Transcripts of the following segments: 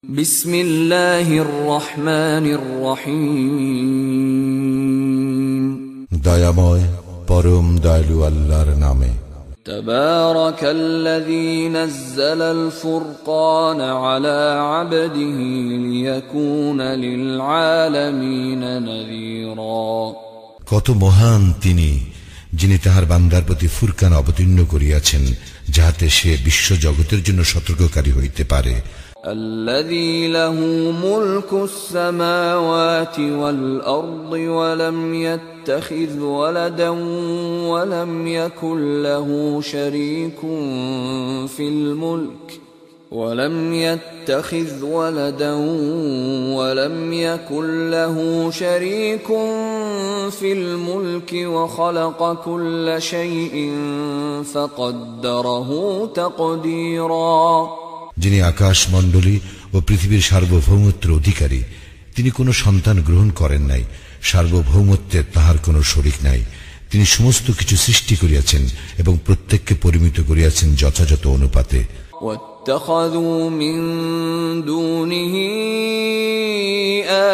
বিসমিল্লাহির রহমানির রহিম। দয়াময় পরম দয়ালু আল্লাহর নামে। তাবারাকাল্লাযী নাযালাল ফুরকান আলা আবদিহি লিয়াকুনা লিল আলামিনা নাযীরা। কত মহান তিনি, যিনি তাহার বান্দার প্রতি ফুরকান অবতীর্ণ করিয়াছেন, যাহাতে সে বিশ্ব জগতের জন্য সতর্ককারী হইতে পারে। الذي له ملك السماوات والأرض ولم يتخذ ولدا ولم يكن له شريك في الملك وخلق كل شيء فقدره تقديرا। যিনি আকাশ মণ্ডলী ও পৃথিবীর সার্বভৌমত্বের অধিকারী, তিনি কোনো সন্তান গ্রহণ করেন নাই, সার্বভৌমত্বের তাহার কোনো শরীক নাই। তিনি সমস্ত কিছু সৃষ্টি করিয়াছেন এবং প্রত্যেককে পরিমিত করিয়াছেন যথাযথ অনুপাতে। واتخذوا من دونه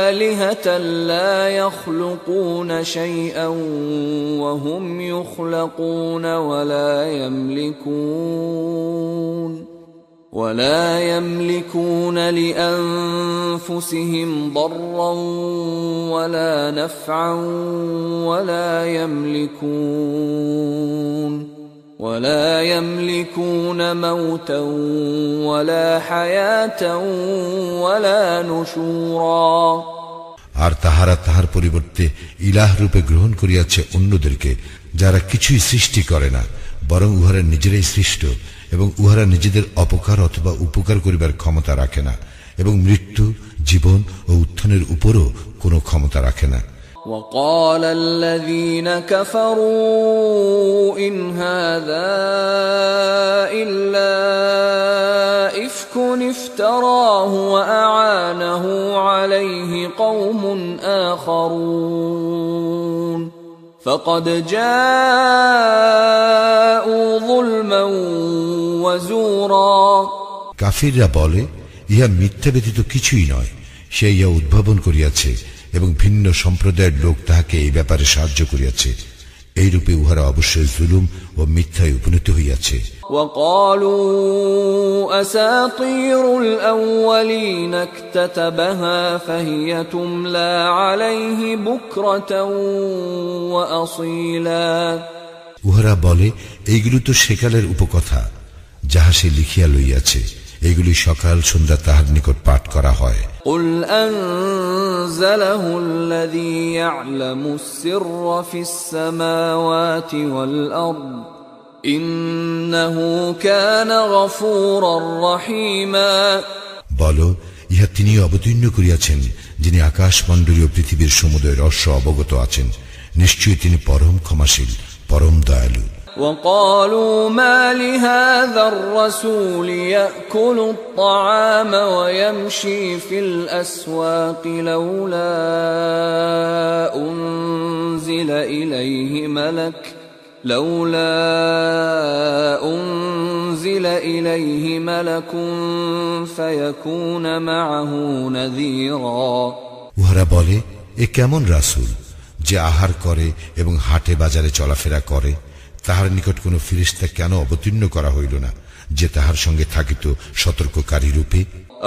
آلهة لا يخلقون شيئا وهم يخلقون ولا يملكون لأنفسهم ضرا ولا نفعا ولا يملكون موتا ولا حياة ولا نشورا। আর তাহারা তাহার পরিবর্তে ইলাহ রূপে গ্রহণ করিয়াছে অন্যদেরকে, যারা কিছুই সৃষ্টি করে না, বরং উহারা নিজেরাই সৃষ্ট এবং উহারা নিজেদের অপকার অথবা উপকার করিবার ক্ষমতা রাখে না, এবং মৃত্যু, জীবন ও উত্থানের উপরও কোনো ক্ষমতা রাখে না। وقال الذين كفروا إن هذا إلا إفك افتراه وأعانه عليه قوم آخرون فقد جاءوا ظلما وزورا। কাফিররা বলে, ইহা মিথ্যা ব্যতীত কিছুই নয়, সে ইহা উদ্ভাবন করিয়াছে এবং ভিন্ন সম্প্রদায়ের লোক তাহাকে এই ব্যাপারে সাহায্য করিয়াছে। এইরূপে উহারা অবশ্যই জুলুম ও মিথ্যায় উপনীত হইয়াছে। وقالوا أساطير الأولين اكتتبها فهي تملى عليه بكرة وأصيلا। উহারা বলে, এইগুলো তো সেকালের উপকথা, যাহা সে লিখিয়া লইয়াছে, এইগুলি সকাল সন্ধ্যা তাহার নিকট পাঠ করা হয়। قل أنزله الذي يعلم السر في السماوات والأرض إنه كان غفورا رحيما। বলো, ইহা তিনি অবতীর্ণ করিয়াছেন, যিনি আকাশ মণ্ডলী ও পৃথিবীর সমুদয় রহস্য অবগত আছেন। নিশ্চয়ই তিনি পরম ক্ষমাশীল, পরম দয়ালু। وقالوا ما لهذا الرسول يأكل الطعام ويمشي في الأسواق لولا أنزل إليه ملك فيكون معه نذيرا। উহারা বলে, এ কেমন রাসূল যে আহার করে এবং হাটে বাজারে চলাফেরা করে, তাহার নিকট কোন ফেরেশতা কেন অবতীর্ণ করা হইল না, যে তাহার সঙ্গে থাকিত সতর্ককারী রূপে।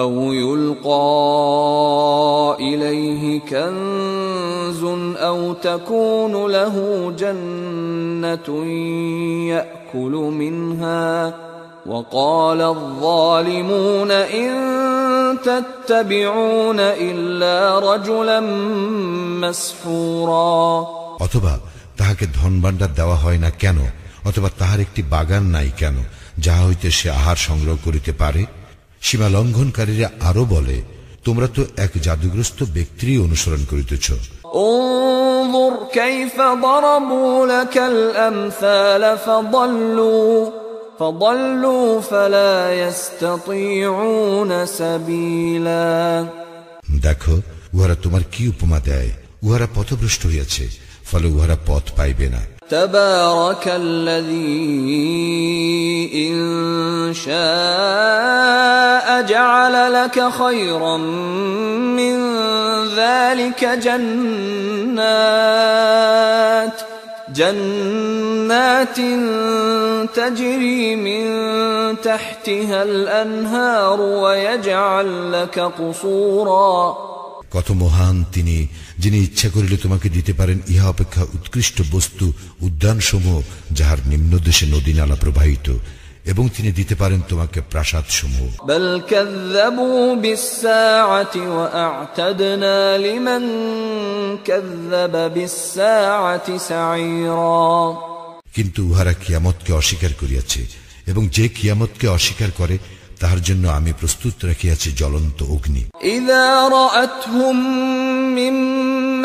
أو يلقى إليه كنز أو تكون له جنة يأكل منها وقال الظالمون إن تتبعون إلا رجلا مسحورا। অথবা তাহাকে ধনভাণ্ডার দেওয়া হয় না কেন, অথবা তাহার একটি বাগান নাই কেন, যাহা হইতে সে আহার সংগ্রহ করিতে পারে। সীমা লঙ্ঘনকারীরা আরো বলে, তোমরা তো এক জাদুগ্রস্ত ব্যক্তিরই অনুসরণ করিতেছ। انظر كيف ضربوا لك الأمثال فضلوا فلا يستطيعون سبيلا। দেখো, উহারা তোমার কি উপমা দেয়, উহারা পথভ্রষ্ট হইয়াছে, ফলে উহারা পথ পাইবে না। تبارك الذي إن شاء جعل لك خيرا من ذلك جنات تجري من تحتها الأنهار ويجعل لك قصورا কত মহান তিনি, যিনি ইচ্ছা করিলে তোমাকে দিতে পারেন ইহা অপেক্ষা উৎকৃষ্ট বস্তু উদ্যানসমূহ যাহার নিম্নদেশে নদী নালা প্রবাহিত, এবং তিনি দিতে পারেন তোমাকে প্রাসাদ সমূহ। بل كذبوا بالساعة وأعتدنا لمن كذب بالساعة سعيرا কিন্তু উহারা কিয়ামতকে অস্বীকার করিয়াছে, এবং যে কিয়ামতকে অস্বীকার করে তাহার জন্য আমি প্রস্তুত রাখিয়াছি জ্বলন্ত অগ্নি। إذا رأتهم من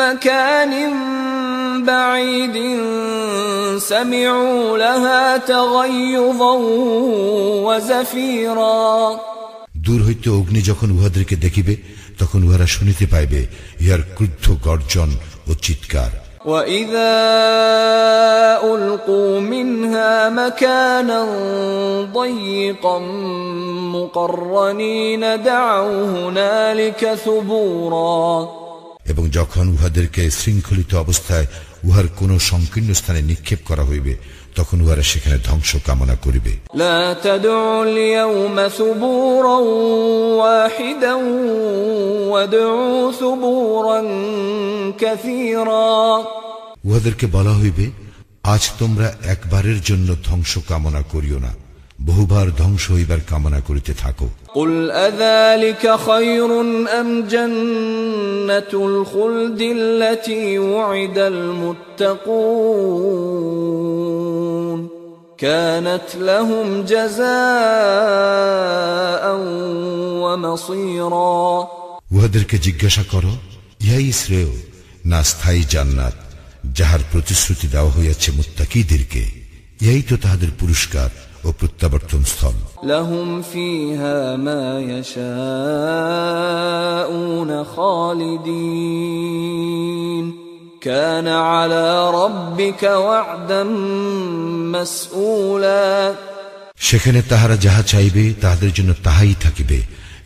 مكان بعيد سمعوا لها تغيظا وزفيرا দূর হইতে অগ্নি যখন উহাদেরকে দেখিবে তখন উহারা শুনিতে পাইবে ইহার ক্রুদ্ধ গর্জন ও চিৎকার। وإذا ألقوا منها مكانا ضيقا مقرنين دعوا هنالك ثبورا এবং যখন উহাদেরকে শৃঙ্খলিত অবস্থায় উহার কোন সংকীর্ণ স্থানে নিক্ষেপ করা হইবে তখন উহারা সেখানে ধ্বংস কামনা করিবে। لا تدعوا اليوم ثبورا واحدا وادعوا ثبورا كثيرا উহাদেরকে বলা হইবে, আজ তোমরা একবারের জন্য ধ্বংস কামনা করিও না, বহুবার ধ্বংস হইবার কামনা করিতে থাকো। قل أذلك خير أم جنة الخلد التي وعد المتقون كانت لهم جزاء ومصيرا উহাদেরকে জিজ্ঞাসা করো, ইহাই শ্রেয় না স্থায়ী জান্নাত যাহার প্রতিশ্রুতি দেওয়া হইয়াছে মুত্তাকীদেরকে, ইহাই তো তাহাদের পুরস্কার ও প্রত্যাবর্তন স্থল। لهم فيها ما يشاءون خالدين كان على ربك وعدا مسئولا সেখানে তাহারা যাহা চাইবে তাহাদের জন্য তাহাই থাকিবে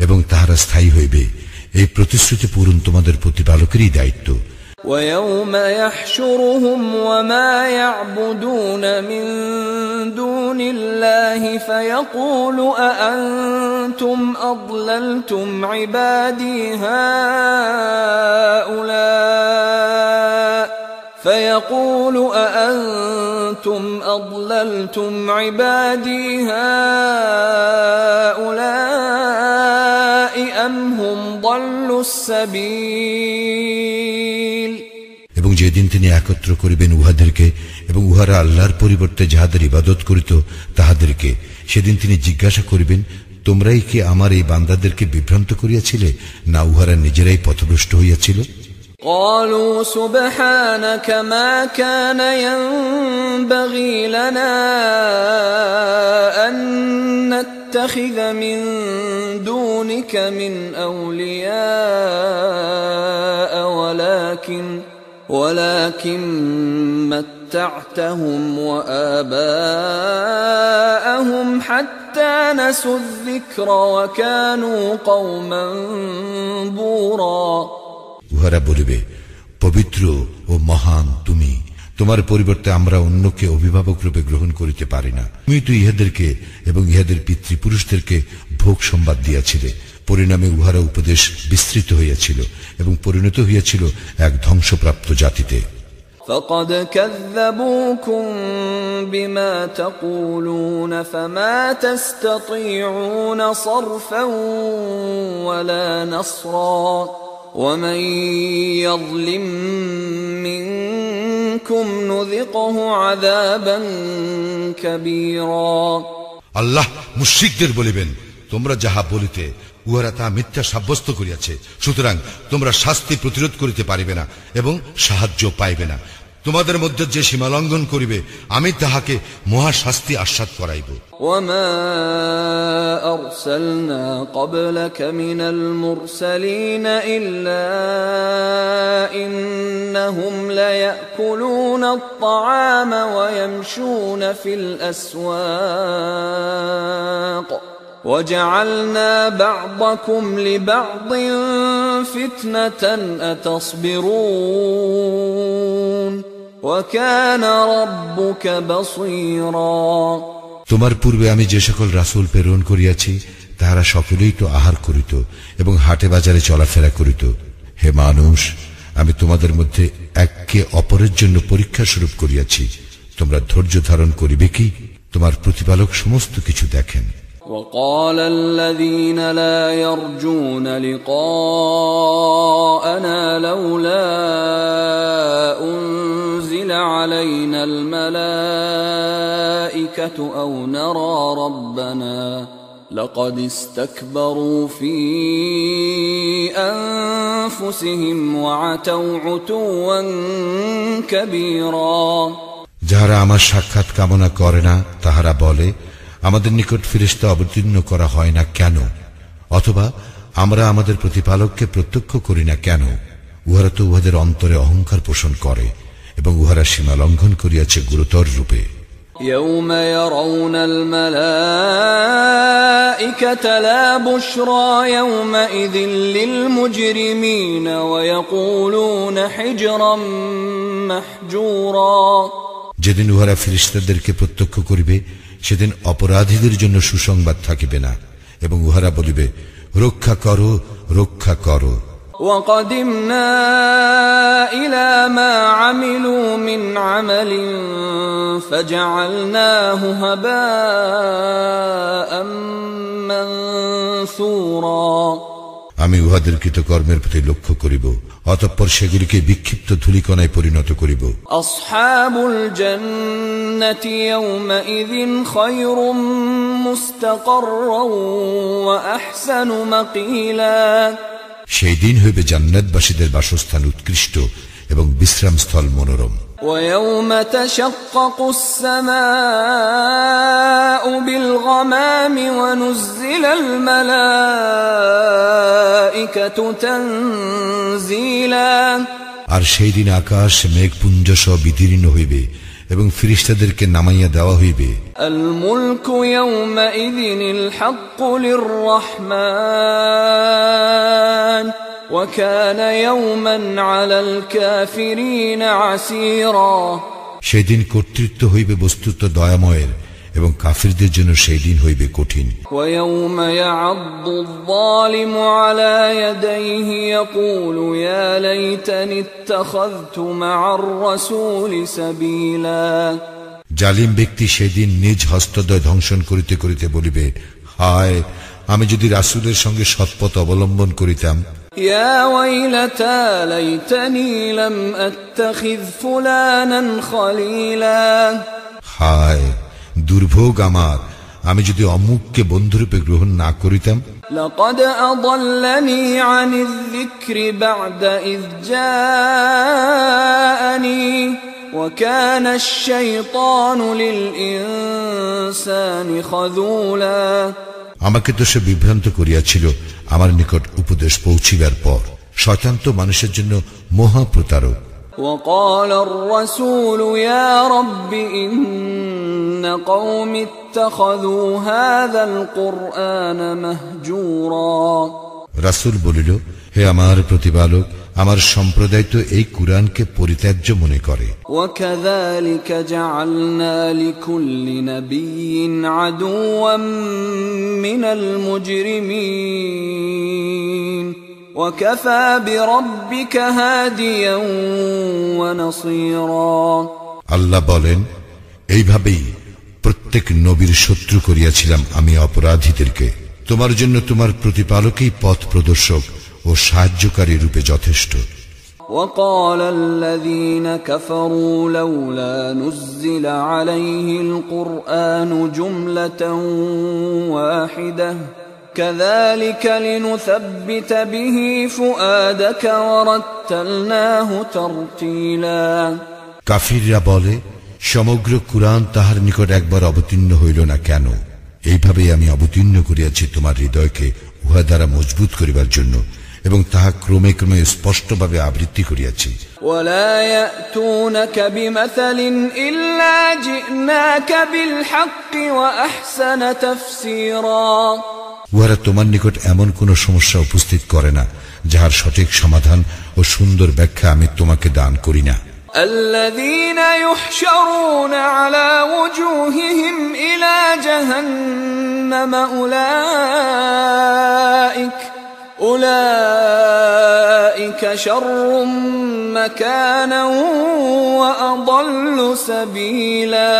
এবং তাহারা স্থায়ী হইবে, এই প্রতিশ্রুতি পূরণ তোমাদের প্রতিপালকেরই দায়িত্ব। ويوم يحشرهم وما يعبدون من دون الله فيقول أأنتم أضللتم عبادي هؤلاء أم هم ضلوا السبيل এবং যেদিন তিনি একত্র করিবেন উহাদেরকে এবং উহারা আল্লাহর পরিবর্তে যাহাদের ইবাদত করিত তাহাদেরকে, সেদিন তিনি জিজ্ঞাসা করিবেন, তোমরাই কি আমার এই বান্দাদেরকে বিভ্রান্ত করিয়াছিলে, না উহারা নিজেরাই পথভ্রষ্ট হইয়াছিল? قالوا سبحانك ما كان ينبغي لنا أن نتخذ من دونك من أولياء ولكن متعتهم وآباءهم حتى نسوا الذكر وكانوا قوما بورا উহারা বলিবে, পবিত্র ও মহান তুমি, তোমার পরিবর্তে আমরা অন্যকে অভিভাবক রূপে গ্রহণ করিতে পারি না। তুমি তো ইহাদেরকে এবং ইহাদের পিতৃপুরুষদেরকে ভোগ সংবাদ দিয়াছিলে, পরিণামে উহারা উপদেশ বিস্তৃত হইয়াছিল এবং পরিণত হইয়াছিল এক ধ্বংসপ্রাপ্ত জাতিতে। فقد كذبوكم بما تقولون فما تستطيعون صرفا ولا نصرا ومن يظلم منكم نذقه عذابا كبيرا আল্লাহ মুশরিকদের বলিবেন, তোমরা যাহা বলিতে উহারা তা মিথ্যা সাব্যস্ত করিয়াছে, সুতরাং তোমরা শাস্তি প্রতিরোধ করিতে পারিবে না এবং সাহায্য পাইবে না। তোমাদের মধ্যে যে সীমা লঙ্ঘন করিবে আমি তাহাকে মহা শাস্তি আস্বাদ করাইব। وما أرسلنا قبلك من المرسلين إلا إنهم ليأكلون الطعام ويمشون في الأسواق وجعلنا بعضكم لبعض فتنة أتصبرون وكان ربك بصيرا। তোমার পূর্বে আমি যে সকল রাসূল প্রেরণ করিয়াছি তাহারা সকলেই তো আহার করিত এবং হাটে বাজারে চলাফেরা করিত। হে মানুষ, আমি তোমাদের মধ্যে এককে অপরের জন্য পরীক্ষা স্বরূপ করিয়াছি, তোমরা ধৈর্য ধারণ করিবে কি? তোমার প্রতিপালক সমস্ত কিছু দেখেন। وقال الذين لا يرجون لقاءنا لولا أنزل علينا الملائكة أو نرى ربنا لقد استكبروا في أنفسهم وعتوا عتوا كبيرا। যাহারা আমার সাক্ষাৎ কামনা করে না তাহারা বলে, আমাদের নিকট ফেরেশতা অবতীর্ণ করা হয় না কেন, অথবা আমরা আমাদের প্রতিপালককে প্রত্যক্ষ করি না কেন। উহারা তো উহাদের অন্তরে অহংকার পোষণ করে এবং উহারা সীমা লঙ্ঘন করিয়াছে গুরুতর রূপে। يوم يرون الملائكة لا بشرى يومئذ للمجرمين ويقولون حجرا محجورا। যেদিন উহারা ফেরেশতাদেরকে প্রত্যক্ষ করিবে সেদিন অপরাধীদের জন্য সুসংবাদ থাকিবে না এবং উহারা বলিবে, রক্ষা করো, রক্ষা করো। وقدمنا إلى ما عملوا من عمل فجعلناه هباء منثورا। আমি উহাদের কৃতকর্মের প্রতি লক্ষ্য করিব, অতঃপর সেগুলিকে বিক্ষিপ্ত ধূলিকণায় পরিণত করিব। আসহাবুল জান্নাতি ইয়াওমাইযিন খায়রুম মুস্তাকাররান ওয়া আহসানু মাকিলা। সেই দিন হইবে জান্নাতবাসীদের বাসস্থান উৎকৃষ্ট এবং বিশ্রামস্থল মনোরম। ويوم تشقق السماء بالغمام ونزل الملائكة تنزيلا। আর সেই দিন আকাশ মেঘপুঞ্জ সহ বিদীর্ণ হইবে এবং ফেরেশতাদেরকে নামাইয়া দেওয়া হইবে। আল মুলকু ইয়াওমাইযিনিল হাক্কু লির-রাহমান ওয়া কানা ইয়াওমান আলাল কাফিরিনা আসীরা। সেদিন কর্তৃত্ব হইবে বস্তুত দয়াময়ের এবং কাফিরদের জন্য সেই দিন হইবে কঠিন। ওয়া ইয়াওমা ইয়া'আদ্দু-যযালিমু আলা ইয়াদাইহি ইয়াকুলু ইয়া লাইতানি ইত্তাখাযতু মা'আর রাসূলি সাবিলা। জালিম ব্যক্তি সেদিন নিজ হস্তদ্বয় ধ্বংসন করিতে করিতে বলিবে, হায়, আমি যদি রাসূলের সঙ্গে সৎপথ অবলম্বন করিতাম। ইয়া ওয়াইলাতা লাইতানি লাম আত্তাখিয ফুলানান খলীলা। হায়, দুর্ভোগ আমার, আমি যদি অমুককে বন্ধুরূপে গ্রহণ না করিতাম। লাকাদ আযাল্লানি আনিয যিকরি বা'দা ইয জাআনি ওয়া কানা আশ-শাইতানু লিল-ইনসানি খাযুলা। আমাকে তো সে বিভ্রান্ত করিয়াছিল আমার নিকট উপদেশ পৌঁছিবার পর। শয়তান তো মানুষের জন্য মহাপ্রতারক। وقال الرسول يا رب إن قومي اتخذوا هذا القرآن مهجورا। রাসূল বলিল, হে আমার প্রতিপালক, আমার সম্প্রদায় তো এই কুরআনকে পরিত্যাজ্য মনে করে। وكذلك جعلنا لكل نبي عدوا من المجرمين وكفى بربك هاديا ونصيرا। আল্লাহ বলেন, এইভাবেই প্রত্যেক নবীর শত্রু করিয়াছিলাম আমি অপরাধীদেরকে। তোমার জন্য তোমার প্রতিপালকই পথ প্রদর্শক ও সাহায্যকারী রূপে যথেষ্ট। وقال الذين كفروا لولا نزل عليه القرآن جملة واحدة كذلك لنثبت به فؤادك ورتلناه ترتيلا। কাফিররা বলে, সমগ্র কুরআন তাহার নিকট একবার অবতীর্ণ হইল না কেন? এইভাবেই আমি অবতীর্ণ করিয়াছি তোমার হৃদয়কে উহা দ্বারা মজবুত করিবার জন্য, এবং তাহা ক্রমে ক্রমে স্পষ্টভাবে আবৃত্তি করিয়াছি। ওয়ালা ইয়াতুনাকা বিমাসালিন ইল্লা জিনাকা বিল হাক্কি ওয়া আহসানা তাফসীরা। উহারা তোমার নিকট এমন কোন সমস্যা উপস্থিত করে না যাহার সঠিক সমাধান ও সুন্দর ব্যাখ্যা আমি তোমাকে দান করি না। الذين يحشرون على وجوههم إلى جهنم أولئك شر مكانا وأضل سبيلا।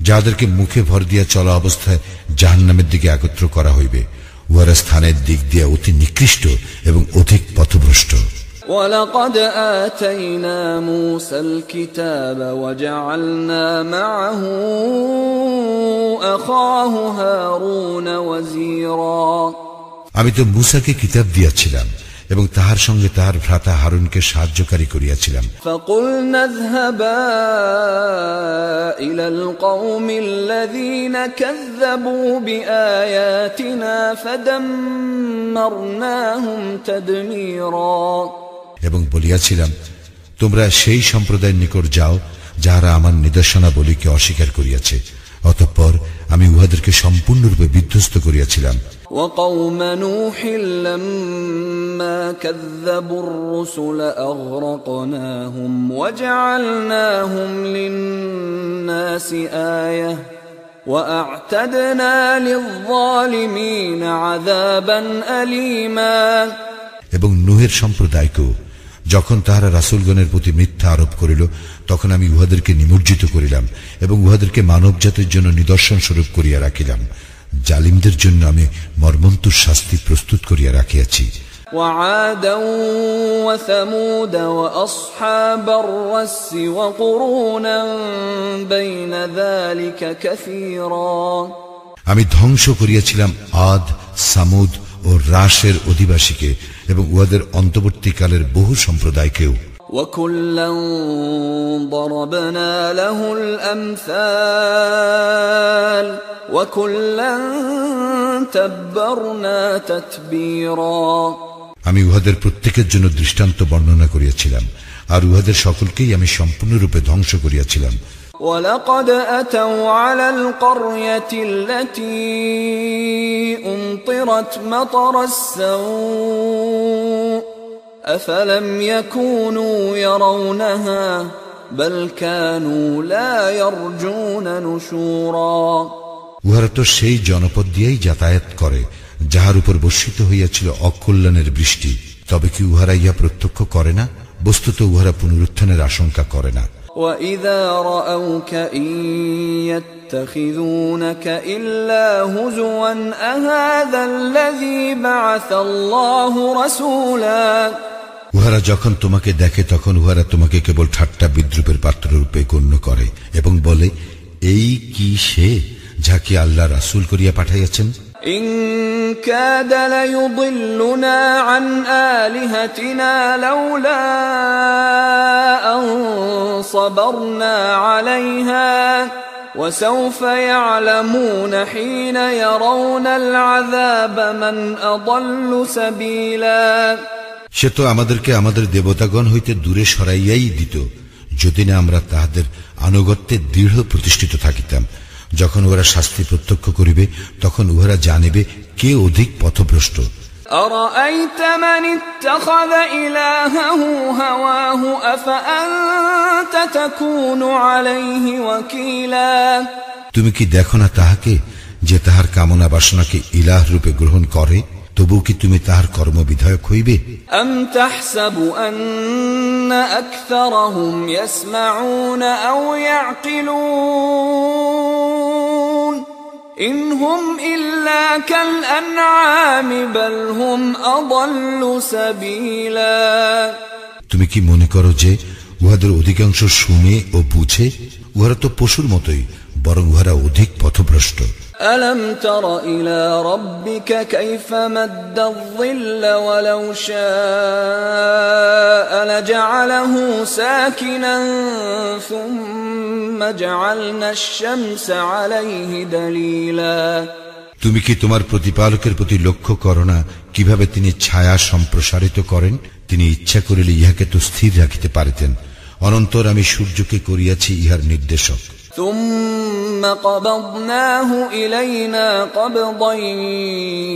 যাদেরকে মুখে ভর দিয়া চলা অবস্থায় জাহান্নামের দিকে একত্র করা হইবে, উহারা স্থানের দিক দিয়ে অতি নিকৃষ্ট এবং অধিক পথভ্রষ্ট। وَلَقَدْ آتَيْنَا مُوسَى الْكِتَابَ وَجَعَلْنَا مَعَهُ أَخَاهُ هَارُونَ وَزِيرًا। আমি তো মূসাকে কিতাব দিয়াছিলাম এবং তাহার সঙ্গে তাহার ভ্রাতা হারুনকে সাহায্যকারী করিয়াছিলাম। فَقُلْنَا اذْهَبَا إِلَى الْقَوْمِ الَّذِينَ كَذَّبُوا بِآيَاتِنَا فَدَمَّرْنَاهُمْ تَدْمِيرًا। এবং বলিয়াছিলাম, তোমরা সেই সম্প্রদায়ের নিকট যাও যাহারা আমার নিদর্শনাবলীকে অস্বীকার করিয়াছে, অতঃপর আমি উহাদেরকে সম্পূর্ণরূপে বিধ্বস্ত করিয়াছিলাম। وقوم نوح لما كذبوا الرسل أغرقناهم وجعلناهم للناس آية وأعتدنا للظالمين عذابا أليما। এবং নূহের সম্প্রদায়কেও যখন তাহারা রাসূলগণের প্রতি মিথ্যা আরোপ করিল, তখন আমি উহাদেরকে নিমজ্জিত করিলাম এবং উহাদেরকে মানব জাতির জন্য নিদর্শন স্বরূপ করিয়া রাখিলাম। জালিমদের জন্য আমি মর্মন্তুর শাস্তি প্রস্তুত করিয়া রাখিয়াছি। وعادا وثمود وأصحاب الرس وقرونا بين ذلك كثيرا। আমি ধ্বংস করিয়াছিলাম আদ, সামুদ ও রাশের অধিবাসীকে এবং উহাদের অন্তর্বর্তীকালের বহু সম্প্রদায়কেও। وكلا ضربنا له الأمثال وكلا تبرنا تتبيرا। আমি উহাদের প্রত্যেকের জন্য দৃষ্টান্ত বর্ণনা করিয়াছিলাম, আর উহাদের সকলকেই আমি সম্পূর্ণরূপে ধ্বংস করিয়াছিলাম। ولقد أتوا على القرية التي أمطرت مطر السوء أفلم يكونوا يرونها بل كانوا لا يرجون نشورا। উহারা তো সেই জনপদ দিয়েই যাতায়াত করে যাহার উপর বর্ষিত হইয়াছিল অকল্যাণের বৃষ্টি, তবে কি উহারা ইহা প্রত্যক্ষ করে না? বস্তুত উহারা পুনরুত্থানের আশঙ্কা করে না। وَإِذَا رَأَوْكَ إِن يَتَّخِذُونَكَ إِلَّا هُزُوًا أَهَذَا الَّذِي بَعَثَ اللَّهُ رَسُولًا। উহারা যখন তোমাকে দেখে তখন উহারা তোমাকে কেবল ঠাট্টা বিদ্রুপের পাত্ররূপে গণ্য করে এবং বলে, এই কি সে যাকে আল্লাহ রাসূল করিয়া পাঠাইয়াছেন? إن كاد ليضلنا عن آلهتنا لولا أن صبرنا عليها وسوف يعلمون حين يرون العذاب من أضل سبيلا। সে তো আমাদেরকে আমাদের দেবতাগণ হইতে দূরে সরাইয়াই দিত, যদি না আমরা তাহাদের আনুগত্যে দৃঢ় প্রতিষ্ঠিত থাকিতাম। যখন উহারা শাস্তি প্রত্যক্ষ করিবে তখন উহারা জানিবে কে অধিক পথভ্রষ্ট। أرأيت من اتخذ إلهه هواه أفأنت تكون عليه وكيلا। তুমি কি দেখো না তাহাকে যে তাহার কামনা বাসনাকে ইলাহ রূপে গ্রহণ করে, তবু কি তুমি তাহার কর্মবিধায়ক হইবে? أم تحسب أن أكثرهم يسمعون أو يعقلون إن هم إلا كالأنعام بل هم أضل سبيلا। তুমি কি মনে করো যে উহাদের অধিকাংশ শুনে ও বুঝে? উহারা তো পশুর মতোই, বরং উহারা অধিক পথভ্রষ্ট। ألم تر إلى ربك كيف مد الظل ولو شاء لجعله ساكنا ثم جعلنا الشمس عليه دليلا। তুমি কি তোমার প্রতিপালকের প্রতি লক্ষ্য করো না কিভাবে তিনি ছায়া সম্প্রসারিত করেন? তিনি ইচ্ছা করিলে ইহাকে তো স্থির রাখিতে পারিতেন। অনন্তর আমি সূর্যকে করিয়াছি ইহার নির্দেশক। ثم قبضناه إلينا قبضا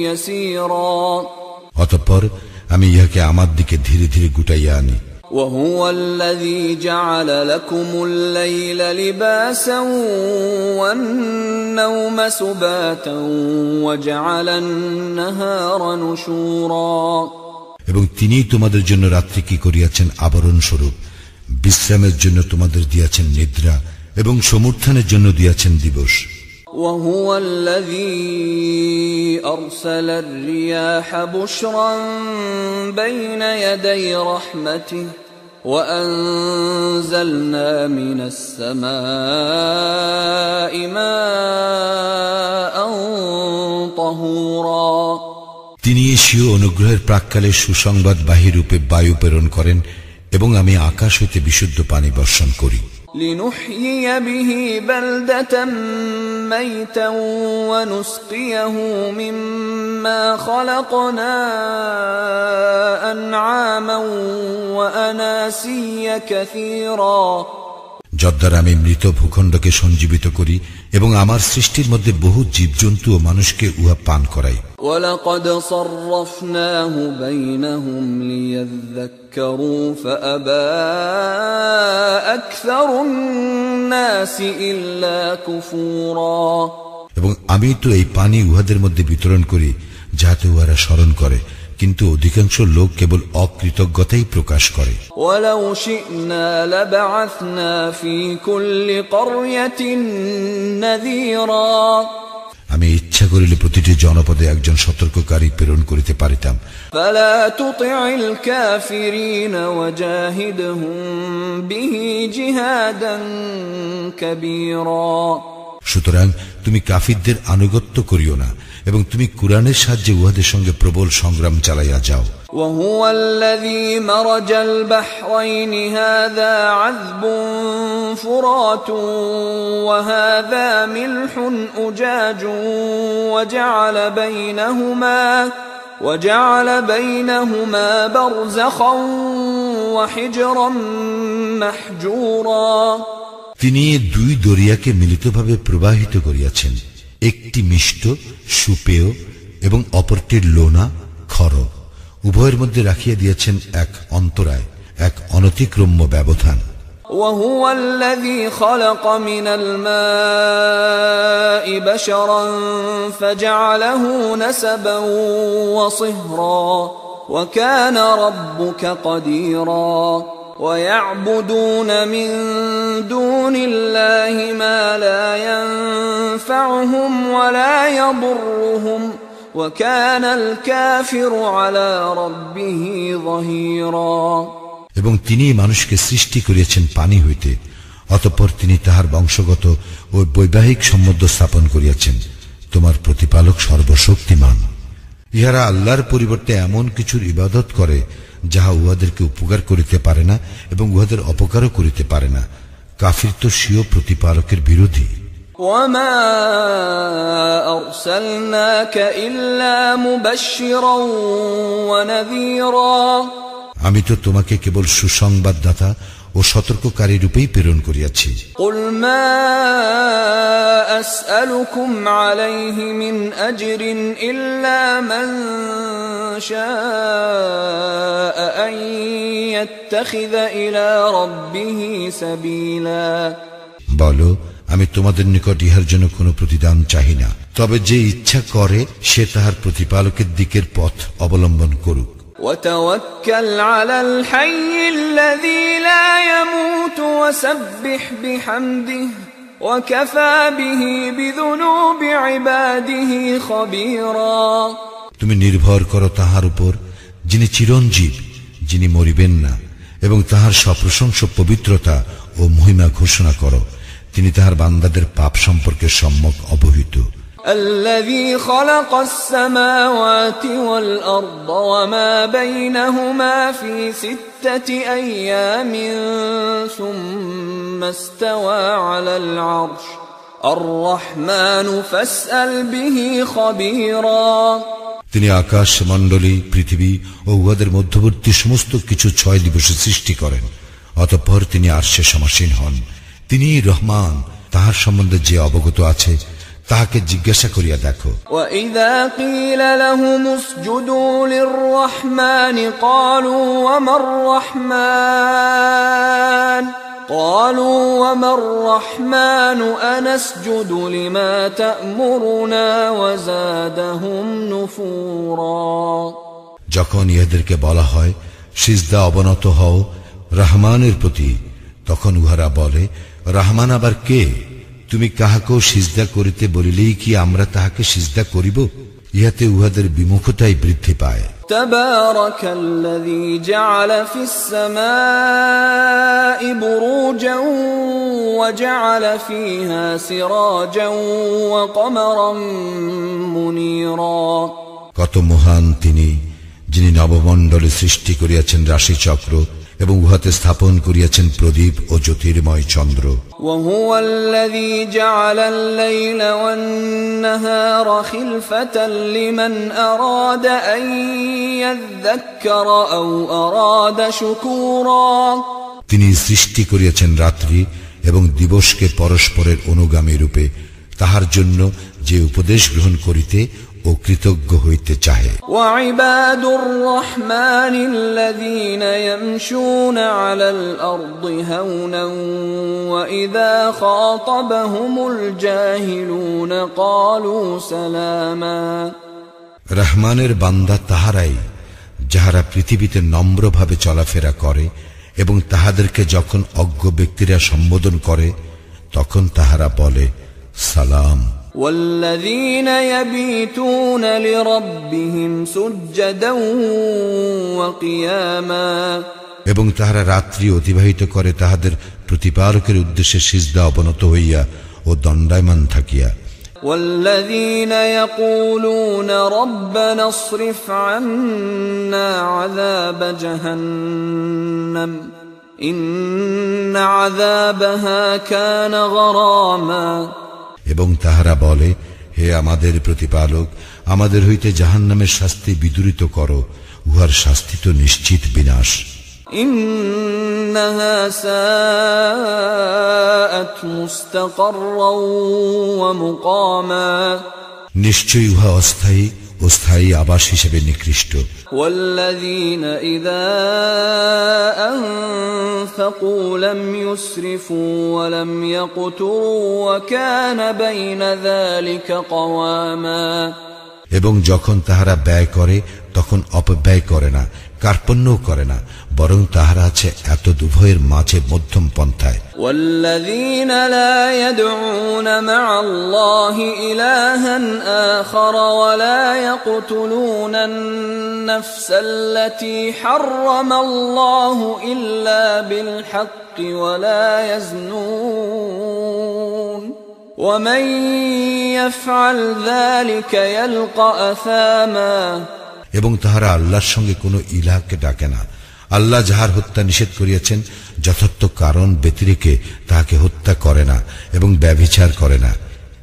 يسيرا। অতঃপর আমি ইহাকে আমার দিকে ধীরে ধীরে গুটাইয়া আনি। وهو الذي جعل لكم الليل لباسا والنوم سباتا وجعل النهار نشورا। এবং তিনিই তোমাদের জন্য রাত্রি কি করিয়াছেন আবরণ স্বরূপ, বিশ্রামের জন্য তোমাদের দিয়াছেন নিদ্রা এবং সমুত্থানের জন্য দিয়াছেন দিবস। وهو الذي أرسل الرياح بشرا بين يدي رحمته وأنزلنا من السماء ماء طهورا। তিনি স্বীয় অনুগ্রহের প্রাক্কালে সুসংবাদবাহী রূপে বায়ু প্রেরণ করেন এবং আমি আকাশ হইতে বিশুদ্ধ পানি বর্ষণ করি। لنحيي به بلدة ميتا ونسقيه مما خلقنا أنعاما وأناسيا كثيرا। যদ্বারা আমি মৃত ভূখণ্ডকে সঞ্জীবিত করি এবং আমার সৃষ্টির মধ্যে বহু জীবজন্তু ও মানুষকে উহা পান করাই। وَلَقَدْ صَرَّفْنَاهُ بَيْنَهُمْ لِيَذَّكَّرُوا فَأَبَى أَكْثَرُ النَّاسِ إِلَّا كُفُورًا। এবং আমি তো এই পানি উহাদের মধ্যে বিতরণ করি যাতে উহারা স্মরণ করে, কিন্তু অধিকাংশ লোক কেবল অকৃতজ্ঞতাই প্রকাশ করে। وَلَوْ شِئْنَا لَبَعَثْنَا فِي كُلِّ قَرْيَةٍ نَذِيرًا। আমি ইচ্ছা করিলে প্রতিটি জনপদে একজন সতর্ককারী প্রেরণ করিতে পারিতাম। فَلَا تُطِعِ الْكَافِرِينَ وَجَاهِدْهُمْ بِهِ جِهَادًا كَبِيرًا। সুতরাং তুমি কাফিরদের আনুগত্য করিও না এবং তুমি কুরআনের সাহায্যে উহাদের সঙ্গে প্রবল সংগ্রাম চালাইয়া যাও। وهو الذي مرج البحرين هذا عذب فرات وهذا ملح أجاج وجعل بينهما برزخا وحجرا محجورا। তিনি দুই দরিয়াকে মিলিতভাবে প্রবাহিত করিয়াছেন, একটি মিষ্ট সুপেয় এবং অপরটির লোনা খর। উভয়ের মধ্যে রাখিয়া দিয়েছেন এক অন্তরায়, এক অনতিক্রম্য ব্যবধান। وهو الذي خلق من الماء بشرا فجعله نسبا وصهرا وكان ربك قديرا ويعبدون من دون الله ما لا ينفعهم ولا يضرهم وكان الكافر على ربه ظهيرا। এবং তিনি মানুষকে সৃষ্টি করিয়াছেন পানি হইতে, অতঃপর তিনি তাহার বংশগত ও বৈবাহিক সম্বন্ধ স্থাপন করিয়াছেন। তোমার প্রতিপালক সর্বশক্তিমান। ইহারা আল্লাহর পরিবর্তে এমন কিছুর ইবাদত করে যাহা উহাদেরকে উপকার করিতে পারে না এবং উহাদের অপকারও করিতে পারে না। কাফির তো স্বীয় প্রতিপালকের বিরোধী। وما أرسلناك إلا مبشرا ونذيرا। আমি তো তোমাকে কেবল সুসংবাদদাতা ও সতর্ককারী রূপেই প্রেরণ করিয়াছি। قل ما أسألكم عليه من أجر إلا من شاء أن يتخذ إلى ربه سبيلا। বলো, আমি তোমাদের নিকট ইহার জন্য কোনো প্রতিদান চাহি না, তবে যে ইচ্ছা করে সে তাহার প্রতিপালকের দিকের পথ অবলম্বন করুক। وتوكل على الحي الذي لا يموت وسبح بحمده وكفى به بذنوب عباده خبيرا। তুমি নির্ভর করো তাহার উপর যিনি চিরঞ্জীব, যিনি মরিবেন না, এবং তাহার সপ্রশংস পবিত্রতা ও মহিমা ঘোষণা করো। তিনি তাহার বান্দাদের পাপ সম্পর্কে সম্যক অবহিত। الذي خلق السماوات والأرض وما بينهما في 6 أيام ثم استوى على العرش الرحمن فاسأل به خبيرا। তিনি আকাশ মণ্ডলী, পৃথিবী ও উহাদের মধ্যবর্তী সমস্ত কিছু 6 দিবসে সৃষ্টি করেন। অতঃপর তিনি আরশে সমাসীন হন। তিনি রহমান, তাহার সম্বন্ধে যে অবগত আছে তাহাকে জিজ্ঞাসা করিয়া দেখো। وَإِذَا قِيلَ لَهُمُ اسْجُدُوا لِلرَّحْمَنِ قَالُوا وَمَا الرَّحْمَنُ أَنَسْجُدُ لِمَا تَأْمُرُنَا وَزَادَهُمْ نُفُورًا। যখন ইহাদেরকে বলা হয় সিজদা অবনত হও রহমানের প্রতি, তখন উহারা বলে, রহমান আবার কে? তুমি কাহাকেও সিজদা করিতে বলিলেই কি আমরা তাহাকে সিজদা করিব? ইহাতে উহাদের বিমুখতাই বৃদ্ধি পায়। তাবারাকাল্লাযী জাআলা ফিস সামাই বুরুজান ওয়া জাআলা ফীহা সিরাজান ওয়া কমারান মুনীরা। কত মহান তিনি, যিনি নবমণ্ডলে সৃষ্টি করিয়াছেন রাশিচক্র এবং উহাতে স্থাপন করিয়াছেন প্রদীপ ও জ্যোতির্ময় চন্দ্র। ওয়াহুয়াল্লাযী জাআলাল লাইলা ওয়ান নাহারা খিলফাতান লিমান আরাদা আন ইয়াযযাক্কারা আও আরাদা শুকুরা। তিনি সৃষ্টি করিয়াছেন রাত্রি এবং দিবসকে পরস্পরের অনুগামী রূপে, তাহার জন্য যে উপদেশ গ্রহণ করিতে ও কৃতজ্ঞ হইতে চাহে। ওয়াইবাদুর রাহমানিল্লাযীনা ইয়ামশুনা আলাল আরদি হাওনান ওয়া ইযা খাতাবাহুমুল জাহিলুনা ক্বালু সালামা। রহমানের বান্দা তাহারাই যাহারা পৃথিবীতে নম্রভাবে চলাফেরা করে এবং তাহাদেরকে যখন অজ্ঞ ব্যক্তিরা সম্বোধন করে তখন তাহারা বলে সালাম। والذين يبيتون لربهم سجدا وقياما। এবং তাহারা রাত্রি অতিবাহিত করে তাহাদের প্রতিপালকের উদ্দেশ্যে সিজদা অবনত হইয়া ও দণ্ডায়মান থাকিয়া। والذين يقولون ربنا اصرف عنا عذاب جهنم إن عذابها كان غراما। এবং তাহারা বলে, হে আমাদের প্রতিপালক, আমাদের হইতে জাহান্নামের শাস্তি বিদূরিত করো, উহার শাস্তি তো নিশ্চিত বিনাশ। ইন্নাহা সাআত মুস্তাকাররাও ওয়া মুকামা। নিশ্চয়ই উহা অস্থায়ী ও স্থায়ী আবাস হিসেবে নিকৃষ্ট। والذين إذا أنفقوا لم يسرفوا ولم يقتروا وكان بين ذلك قواما। এবং যখন তাহারা ব্যয় করে তখন অপব্যয় করে না, কার্পণ্যও করে না, বরং তাহারা আছে এত উভয়ের মাঝে মধ্যম পন্থায়। والذين لا يدعون مع الله إلها آخر ولا يقتلون النفس التي حرم الله إلا بالحق ولا يزنون ومن يفعل ذلك يلقى أثاما। এবং তাহারা আল্লাহর সঙ্গে কোনো ইলাহকে ডাকে না। আল্লাহ যাহার হত্যা নিষেধ করিয়াছেন যথার্থ কারণ ব্যতিরেকে তাহাকে হত্যা করে না এবং ব্যভিচার করে না।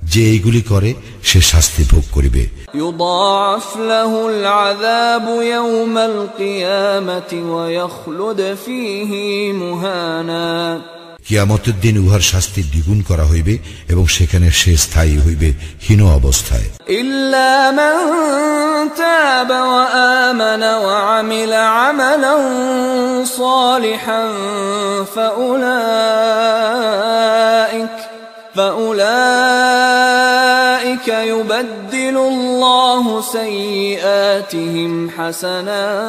যে এইগুলি করে সে শাস্তি ভোগ করিবে। يضاعف له العذاب يوم القيامة ويخلد فيه مهانا। কিয়ামতের দিন উহার শাস্তি দ্বিগুণ করা হইবে এবং সেখানে সে স্থায়ী হইবে হীন অবস্থায়। ইল্লা মান তাবা ওয়া আমানা ওয়া আমিলা আমালান সালিহান ফাউলাইকা ইউবাদদিলুল্লাহু সাইয়্যাতিহিম হাসানাত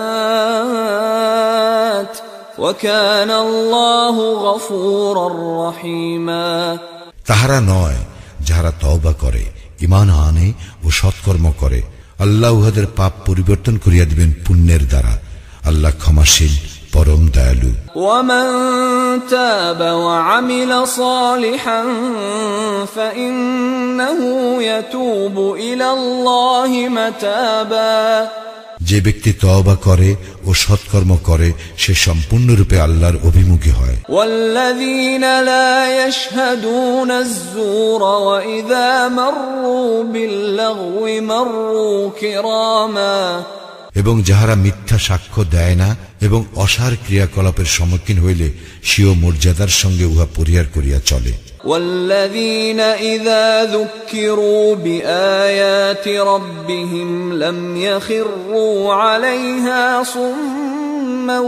وَكَانَ اللَّهُ غَفُورًا رَّحِيمًا। তাহারা নয় যাহারা তওবা করে, ঈমান আনে ও সৎকর্ম করে, আল্লাহ উহাদের পাপ পরিবর্তন করিয়া দিবেন পুণ্যের দ্বারা। আল্লাহ ক্ষমাশীল, পরম দয়ালু। ومن تاب وعمل صالحا فإنه يتوب إلى الله متابا যে ব্যক্তি তওবা করে ও সৎকর্ম করে সে সম্পূর্ণরূপে আল্লাহর অভিমুখী হয়। والذين لا يشهدون الزور وإذا مروا باللغو مروا كراما এবং যাহারা মিথ্যা সাক্ষ্য দেয় না এবং অসার ক্রিয়াকলাপের সম্মুখীন হইলে স্বীয় মর্যাদার সঙ্গে উহা পরিহার করিয়া চলে। والذين إذا ذكروا بآيات ربهم لم يخروا عليها صما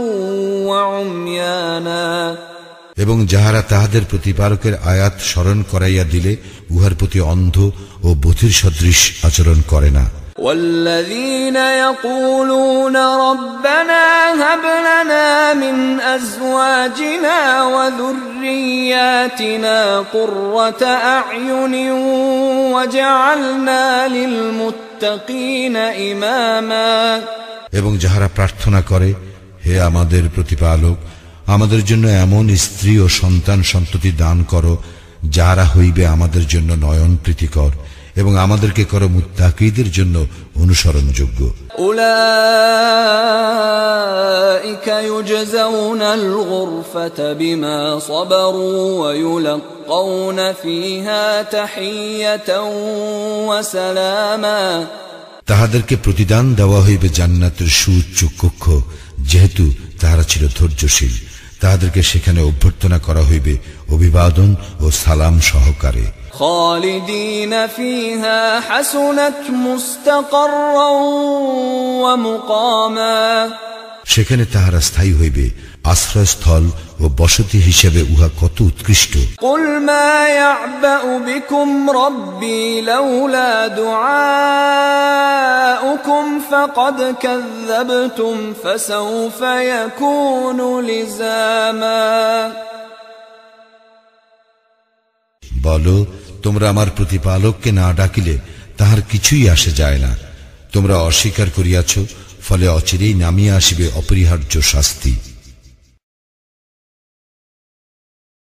وعميانا এবং যাহারা তাহাদের প্রতিপালকের আয়াত স্মরণ করাইয়া দিলে উহার প্রতি অন্ধ ও বধির সদৃশ আচরণ করে না। والذين يقولون ربنا هب لنا من أزواجنا وذرياتنا قرة أعين وجعلنا للمتقين إماما এবং যাহারা প্রার্থনা করে, হে আমাদের প্রতিপালক, আমাদের জন্য এমন স্ত্রী ও সন্তান সন্ততি দান করো যাহারা হইবে আমাদের জন্য নয়ন প্রীতিকর এবং আমাদেরকে করো মুত্তাকীদের জন্য অনুসরণযোগ্য। উলাইকা ইউজজাউনাল গুরফাতা বিমা সাবারু ওয়া ইউলাক্কাউনা ফিহা তাহিয়াতাও ওয়া সালামা তাহাদেরকে প্রতিদান দেওয়া হইবে জান্নাতের সুউচ্চ কক্ষ, যেহেতু তাহারা ছিল ধৈর্যশীল। তাহাদেরকে সেখানে অভ্যর্থনা করা হইবে অভিবাদন ও সালাম সহকারে। খালিদিন ফিহা হাসুনাত মুস্তাকাররাও ওয়া মুকামা সেখানে তাহারা স্থায়ী হইবে, আশ্রয়স্থল ও বসতি হিসেবে উহা কত উৎকৃষ্ট। কুল মা ইয়া'বাউ বিকুম রাব্বি লাউলা দুআউকুম ফাকাদ কাযযাবতুম ফাসাউফা ইয়াকুনু লিজামা বলো, তোমরা আমার প্রতিপালককে না ডাকিলে তাহার কিছুই আসে যায় না। তোমরা অস্বীকার করিয়াছ, ফলে অচিরেই নামিয়া আসিবে অপরিহার্য শাস্তি।